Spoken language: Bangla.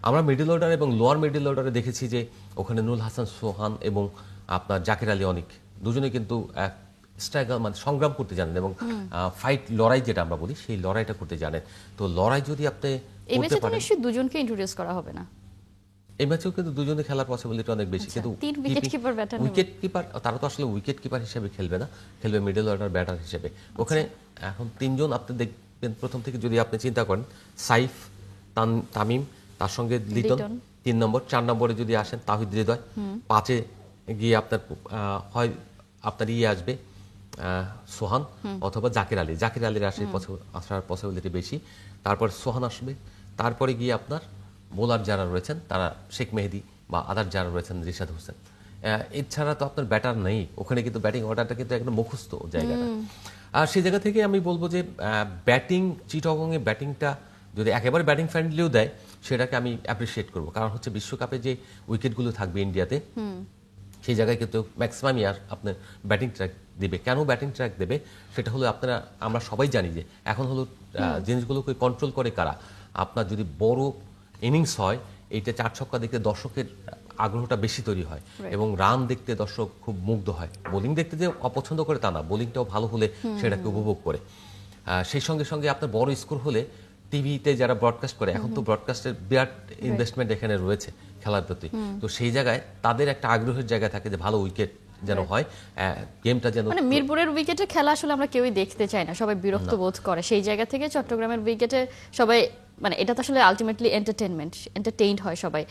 আমরা মিডল অর্ডার এবং লোয়ার মিডল অর্ডারে দেখেছি যে ওখানে নুরুল হাসান সোহান এবং আপনার জাকির আলী অনিক দুজনে কিন্তু স্ট্রাগল মানে সংগ্রাম করতে জানেন এবং ফাইট লড়াই যেটা আমরা বলি সেই লড়াইটা করতে জানেন। তো লড়াই যদি আপনি এই ম্যাচে করতে তো পারেন, নিশ্চয়ই দুজনকে ইন্ট্রোডিউস করা হবে না। এই ম্যাচেও কিন্তু দুজনে খেলার পসিবিলিটি অনেক বেশি, কিন্তু তিন wicket keeper batter wicket keeper তারা তো আসলে উইকেট কিপার হিসেবে খেলবে না, খেলবে মিডল অর্ডার ব্যাটার হিসেবে। ওখানে এখন তিনজন আপনি দেখবেন প্রথম থেকে যদি আপনি চিন্তা করেন, সাইফ, তামিম, তার সঙ্গে লিটন 3 নম্বর, 4 নম্বরে যদি আসেন তাহিদ হৃদয়, 5-এ গিয়ে আপনার হয় আপনার আসবে সোহান অথবা জাকির আলী। জাকির আলীর আসার পসিবিলিটি বেশি। তারপর সোহান আসবে, তারপরে গিয়ে আপনার বোলার যারা রয়েছেন তারা শেখ মেহেদি বা আদার যারা রয়েছেন রিশাদ হোসেন। এছাড়া তো আপনার ব্যাটার নেই ওখানে, কিন্তু ব্যাটিং অর্ডারটা কিন্তু একদম মুখস্থ জায়গাটা। আর সেই জায়গা থেকে আমি বলবো যে ব্যাটিং চিটাগংয়ে ব্যাটিংটা যদি একেবারে ব্যাটিং ফ্রেন্ডলিও দেয় সেটাকে আমি অ্যাপ্রিসিয়েট করবো, কারণ হচ্ছে বিশ্বকাপে যে উইকেটগুলো থাকবে ইন্ডিয়াতে সেই জায়গায় কিন্তু ম্যাক্সিমামই আর আপনার ব্যাটিং ট্র্যাক দেবে। কেন ব্যাটিং ট্র্যাক দেবে সেটা হলো আমরা সবাই জানি যে এখন হলো জিনিসগুলোকে কন্ট্রোল করে কারা। আপনার যদি বড় ইনিংস হয় এইটা 4 ছক্কা দেখতে দর্শকের আগ্রহটা বেশি তৈরি হয় এবং রান দেখতে দর্শক খুব মুগ্ধ হয়। বোলিং দেখতে যে অপছন্দ করে তা না, বোলিংটাও ভালো হলে সেটাকে উপভোগ করে। সেই সঙ্গে সঙ্গে আপনার বড় স্কোর হলে টিভিতে যারা ব্রডকাস্ট করে, এখন তো ব্রডকাস্টের বিরাট ইনভেস্টমেন্ট এখানে রয়েছে খেলার প্রতি, তো সেই জায়গায় তাদের একটা আগ্রহের জায়গা থাকে যে ভালো উইকেট যেন হয়, গেমটা যেন মানে মিরপুরের উইকেটে খেলা আসলে আমরা কেউই দেখতে চাই না, সবাই বিরক্ত বোধ করে। সেই জায়গা থেকে চট্টগ্রামের উইকেটে সবাই মানে এটা তো আসলে আলটিমেটলি এন্টারটেইনমেন্ট, এন্টারটেইনড হয় সবাই।